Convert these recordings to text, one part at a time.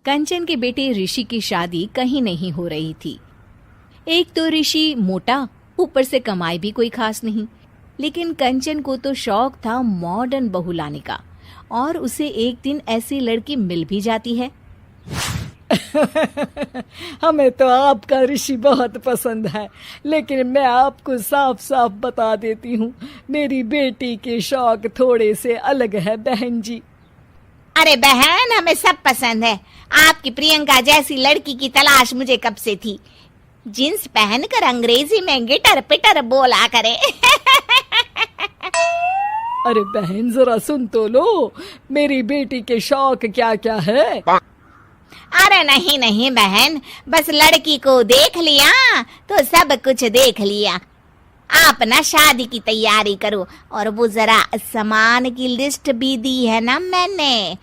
कंचन के बेटे ऋषि की शादी कहीं नहीं हो रही थी। एक तो ऋषि मोटा, ऊपर से कमाई भी कोई खास नहीं। लेकिन कंचन को तो शौक था मॉडर्न बहू लाने का, और उसे एक दिन ऐसी लड़की मिल भी जाती है। हमें तो आपका ऋषि बहुत पसंद है, लेकिन मैं आपको साफ साफ बता देती हूँ, मेरी बेटी के शौक थोड़े से अलग है बहन जी। अरे बहन, हमें सब पसंद है। आपकी प्रियंका जैसी लड़की की तलाश मुझे कब से थी। जींस पहनकर अंग्रेजी में गिटर पिटर बोला करे। अरे बहन, जरा सुन तो लो, मेरी बेटी के शौक क्या क्या है। अरे नहीं नहीं बहन, बस लड़की को देख लिया तो सब कुछ देख लिया। आप ना शादी की तैयारी करो, और वो जरा सामान की लिस्ट भी दी है ना मैंने।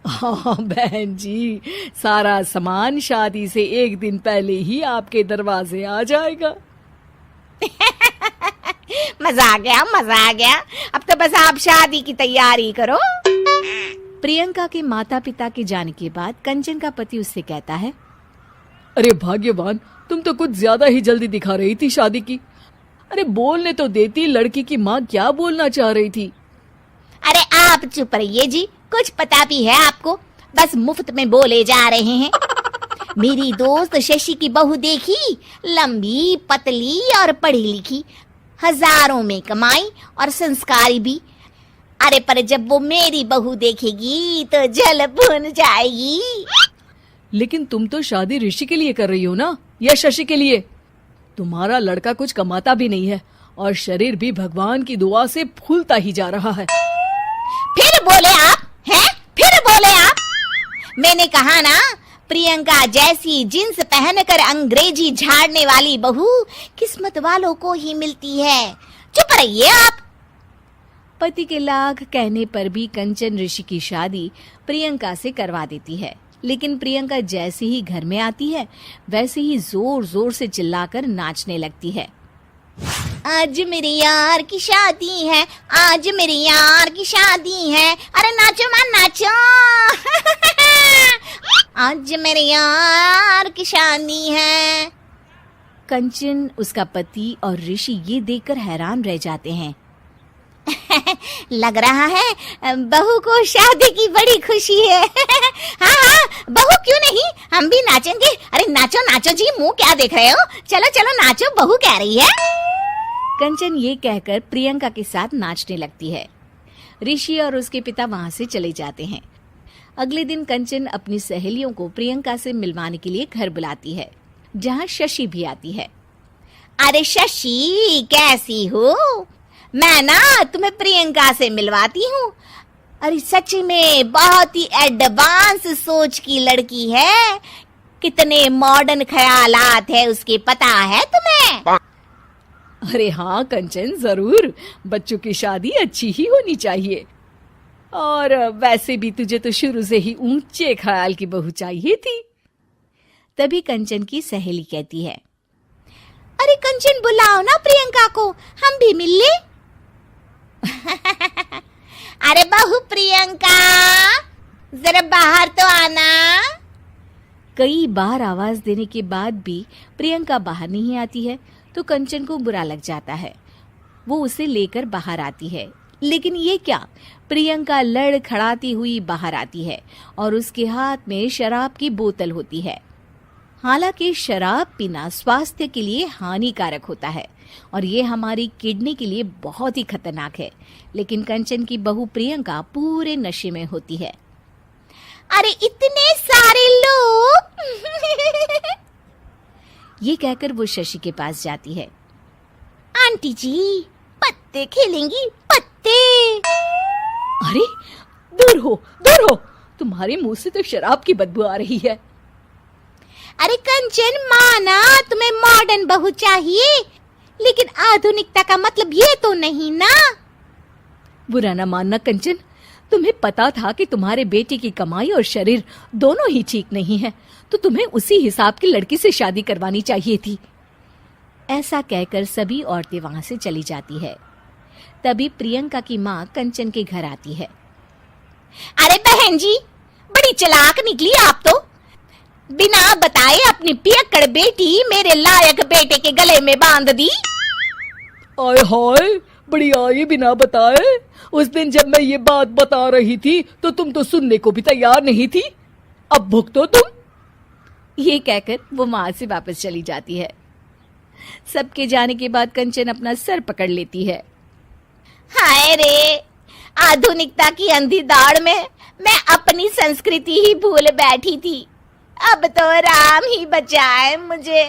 हाँ बहन जी, सारा सामान शादी से एक दिन पहले ही आपके दरवाजे आ जाएगा। मजा आ गया, मजा आ गया। अब तो बस आप शादी की तैयारी करो। प्रियंका के माता पिता के जाने के बाद कंचन का पति उससे कहता है, अरे भाग्यवान, तुम तो कुछ ज्यादा ही जल्दी दिखा रही थी शादी की। अरे बोलने तो देती, लड़की की माँ क्या बोलना चाह रही थी। अरे आप चुप रहिए जी, कुछ पता भी है आपको, बस मुफ्त में बोले जा रहे हैं। मेरी दोस्त शशि की बहू देखी, लंबी पतली और पढ़ी लिखी, हजारों में कमाई और संस्कारी भी। अरे पर जब वो मेरी बहू देखेगी तो जल भुन जाएगी। लेकिन तुम तो शादी ऋषि के लिए कर रही हो ना, या शशि के लिए? तुम्हारा लड़का कुछ कमाता भी नहीं है, और शरीर भी भगवान की दुआ से फूलता ही जा रहा है। फिर बोले आप हैं? फिर बोले आप? मैंने कहा ना, प्रियंका जैसी जींस पहनकर अंग्रेजी झाड़ने वाली बहू किस्मत वालों को ही मिलती है। चुप रहिए आप। पति के लाख कहने पर भी कंचन ऋषि की शादी प्रियंका से करवा देती है। लेकिन प्रियंका जैसे ही घर में आती है, वैसे ही जोर जोर से चिल्लाकर नाचने लगती है। आज मेरे यार की शादी है, आज मेरे यार की शादी है। अरे नाचो मां नाचो। आज मेरे यार की शादी है। कंचन, उसका पति और ऋषि ये देखकर हैरान रह जाते हैं। लग रहा है बहू को शादी की बड़ी खुशी है। हाँ हाँ, बहू क्यों नहीं, हम भी नाचेंगे। अरे नाचो नाचो जी, मुंह क्या देख रहे हो, चलो चलो नाचो, बहू कह रही है। कंचन ये कहकर प्रियंका के साथ नाचने लगती है। ऋषि और उसके पिता वहां से चले जाते हैं। अगले दिन कंचन अपनी सहेलियों को प्रियंका से मिलवाने के लिए घर बुलाती है, जहाँ शशि भी आती है। अरे शशि, कैसी हो? मैं ना तुम्हें प्रियंका से मिलवाती हूँ। अरे सच में बहुत ही एडवांस सोच की लड़की है। कितने मॉडर्न ख्यालात है उसके, पता है तुम्हें? अरे हाँ कंचन, जरूर। बच्चों की शादी अच्छी ही होनी चाहिए, और वैसे भी तुझे तो शुरू से ही ऊंचे ख्याल की बहू चाहिए थी। तभी कंचन की सहेली कहती है, अरे कंचन, बुलाओ ना प्रियंका को, हम भी मिल ले। अरे बहू प्रियंका, जरा बाहर तो आना। कई बार आवाज देने के बाद भी प्रियंका बाहर नहीं आती है, तो कंचन को बुरा लग जाता है। वो उसे लेकर बाहर आती है, लेकिन ये क्या, प्रियंका लड़खड़ाती हुई बाहर आती है और उसके हाथ में शराब की बोतल होती है। हालांकि शराब पीना स्वास्थ्य के लिए हानिकारक होता है, और ये हमारी किडनी के लिए बहुत ही खतरनाक है। लेकिन कंचन की बहू प्रियंका पूरे नशे में होती है। अरे इतने सारे लोग। ये कहकर वो शशि के पास जाती है। आंटी जी, पत्ते खेलेंगी, पत्ते। अरे दूर हो, दूर हो, तुम्हारे मुंह से तो शराब की बदबू आ रही है। अरे कंचन, माना तुम्हें मॉडर्न बहू चाहिए, लेकिन आधुनिकता का मतलब ये तो नहीं ना। बुरा ना मानना कंचन, तुम्हें पता था कि तुम्हारे बेटे की कमाई और शरीर दोनों ही ठीक नहीं है, तो तुम्हें उसी हिसाब की लड़की से शादी करवानी चाहिए थी। ऐसा कहकर सभी औरतें वहां से चली जाती है। तभी प्रियंका की माँ कंचन के घर आती है। अरे बहन जी, बड़ी चालाक निकली आप तो। बिना बताए अपनी पियक्कड़ बेटी मेरे लायक बेटे के गले में बांध दी। आय हाय, बड़ी आई बिना बताए। उस दिन जब मैं ये बात बता रही थी तो तुम तो सुनने को भी तैयार नहीं थी। अब भुगतो तुम। ये कहकर वो वहां से वापस चली जाती है। सबके जाने के बाद कंचन अपना सर पकड़ लेती है। हाय रे, आधुनिकता की अंधी दौड़ में मैं अपनी संस्कृति ही भूल बैठी थी। अब तो राम ही बचाए मुझे।